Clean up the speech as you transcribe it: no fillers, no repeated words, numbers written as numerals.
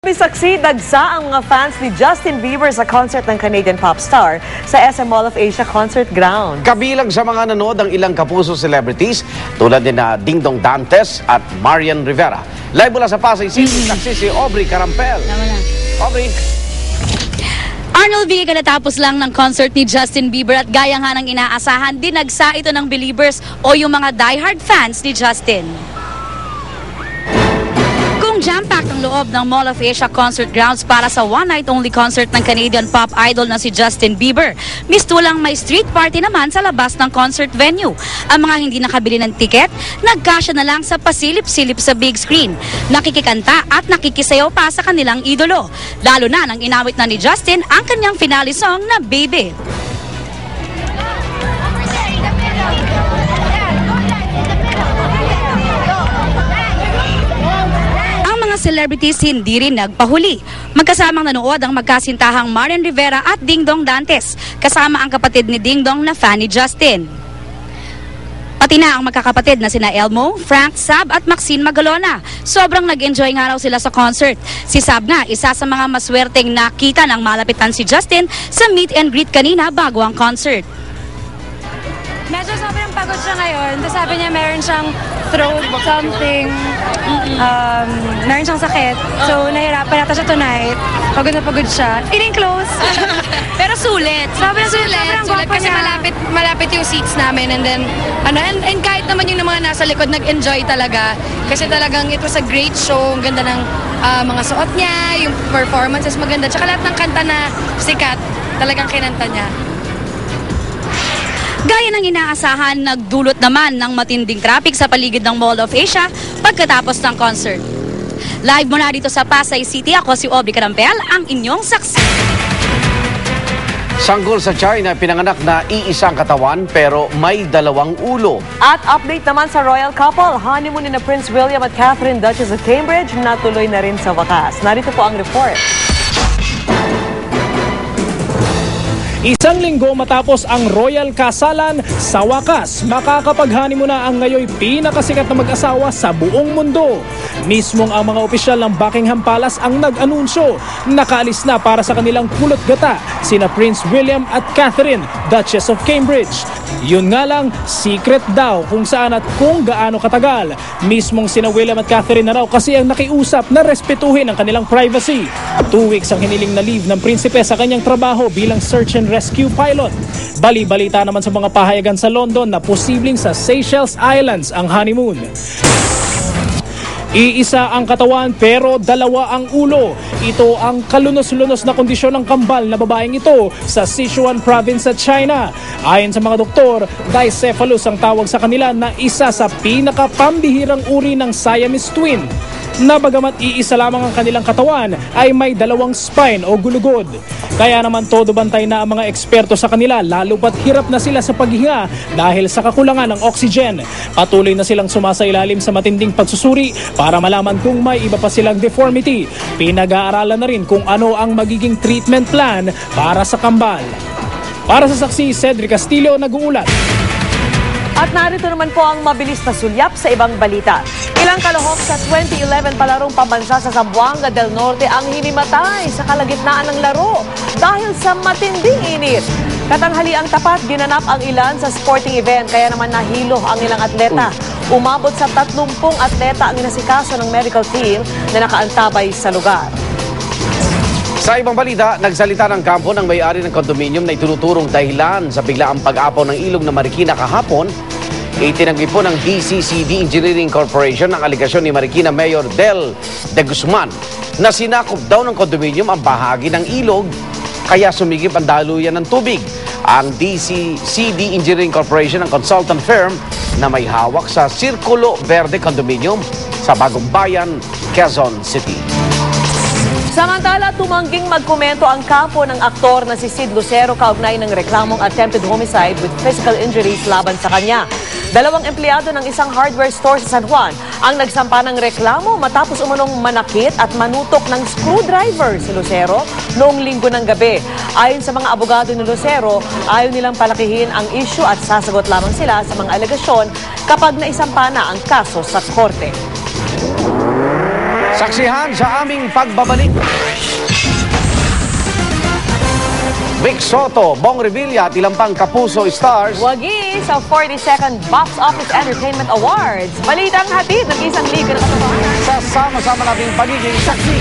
Saksi, dagsa ang mga fans ni Justin Bieber sa concert ng Canadian pop star sa SM Mall of Asia Concert Ground. Kabilang sa mga nanood ang ilang kapuso celebrities tulad ni na Dingdong Dantes at Marian Rivera. Live mula sa Pasay City, saksi si Aubrey Carampel. Aubrey. Arnold V, katatapos lang ng concert ni Justin Bieber at gaya nga ng inaasahan, dinagsa ito ng believers o yung mga diehard fans ni Justin. Kung jam-packed ang loob ng Mall of Asia Concert Grounds para sa one-night-only concert ng Canadian pop idol na si Justin Bieber, mistulang may street party naman sa labas ng concert venue. Ang mga hindi nakabili ng tiket, nagkasya na lang sa pasilip-silip sa big screen. Nakikikanta at nakikisayaw pa sa kanilang idolo. Lalo na nang inawit na ni Justin ang kanyang finale song na Baby. Celebrities hindi rin nagpahuli. Magkasamang nanood ang magkasintahang Marian Rivera at Dingdong Dantes, kasama ang kapatid ni Dingdong na fan ni Justin. Pati na ang magkakapatid na sina Elmo, Frank, Sab at Maxine Magalona. Sobrang nag-enjoy nga raw sila sa concert. Si Sab nga, isa sa mga maswerteng nakita ng malapitan si Justin sa meet and greet kanina bago ang concert. Medyo sobrang pagod siya ngayon. Tapos sabi niya meron siyang throat something. Meron siyang sakit. So nahirapan nata siya tonight. Pagod na pagod siya. Feeling close. Pero sulit. Sobrang Sulit kasi malapit yung seats namin and then and kahit naman yung mga nasa likod nag-enjoy talaga kasi talagang it was a great show. Ang ganda ng mga suot niya, yung performances maganda. Tsaka lahat ng kanta na sikat, talagang kinanta niya. Gaya ng inaasahan, nagdulot naman ng matinding traffic sa paligid ng Mall of Asia pagkatapos ng concert. Live mula dito sa Pasay City, ako si Aubrey Carampel, ang inyong saksi. Sanggol sa China, pinanganak na iisang katawan pero may dalawang ulo. At update naman sa royal couple, honeymoon ni na Prince William at Catherine, Duchess of Cambridge, natuloy na rin sa wakas. Narito po ang report. Isang linggo matapos ang royal kasalan, sa wakas makakapag-honeymoon na ang ngayoy pinakasikat na mag-asawa sa buong mundo. Mismong ang mga opisyal ng Buckingham Palace ang nag-anunsyo. Nakaalis na para sa kanilang pulot gata sina Prince William at Catherine, Duchess of Cambridge. Yun nga lang, secret daw kung saan at kung gaano katagal. Mismong sina William at Catherine na raw kasi ang nakiusap na respetuhin ang kanilang privacy. 2 weeks ang hiniling na leave ng prinsipe sa kanyang trabaho bilang search and rescue pilot. Bali-balita naman sa mga pahayagan sa London na posibleng sa Seychelles Islands ang honeymoon. Iisa ang katawan pero dalawa ang ulo. Ito ang kalunos-lunos na kondisyon ng kambal na babaeng ito sa Sichuan province sa China. Ayon sa mga doktor, dicephalus ang tawag sa kanila na isa sa pinakapambihirang uri ng Siamese twin. Na bagamat iisa lamang ang kanilang katawan ay may dalawang spine o gulugod. Kaya naman todo bantay na ang mga eksperto sa kanila lalo pat hirap na sila sa paghinga dahil sa kakulangan ng oxygen. Patuloy na silang sumasailalim sa matinding pagsusuri para malaman kung may iba pa silang deformity. Pinag-aaralan na rin kung ano ang magiging treatment plan para sa kambal. Para sa saksi, Cedric Castillo, nag-uulat. At narito naman po ang mabilis na sulyap sa ibang balita. Ilang kalahok sa 2011 palarong pambansa sa Zamboanga del Norte ang hinimatay sa kalagitnaan ng laro dahil sa matinding init. Katanghaliang tapat, ginanap ang ilan sa sporting event kaya naman nahilo ang ilang atleta. Umabot sa 30 atleta ang inasikaso ng medical team na nakaantabay sa lugar. Sa ibang balita, nagsalita ng kampo ng may-ari ng kondominium na ituturong dahilan sa biglaang pag-apaw ng ilog na Marikina kahapon. Itinanggi po ng DCCD Engineering Corporation ang aligasyon ni Marikina Mayor Del De Guzman na sinakop daw ng kondominium ang bahagi ng ilog kaya sumigip ang daluyan ng tubig. Ang DCCD Engineering Corporation ang consultant firm na may hawak sa Circulo Verde Condominium sa Bagong Bayan, Quezon City. Samantala, tumangging magkomento ang kampo ng aktor na si Sid Lucero kaugnay ng reklamong attempted homicide with physical injuries laban sa kanya. 2 empleyado ng isang hardware store sa San Juan ang nagsampa ng reklamo matapos umunong manakit at manutok ng screwdriver si Lucero noong linggo ng gabi. Ayon sa mga abogado ni Lucero, ayaw nilang palakihin ang issue at sasagot lamang sila sa mga alegasyon kapag naisampa na ang kaso sa korte. Saksihan sa aming pagbabalik. Vic Soto, Bong Revilla, Tilampang Kapuso Stars. Wagi sa 42nd Box Office Entertainment Awards. Balitang hatid ng isang liga ng katotohanan. Sa sama-sama nating pagiging saksi.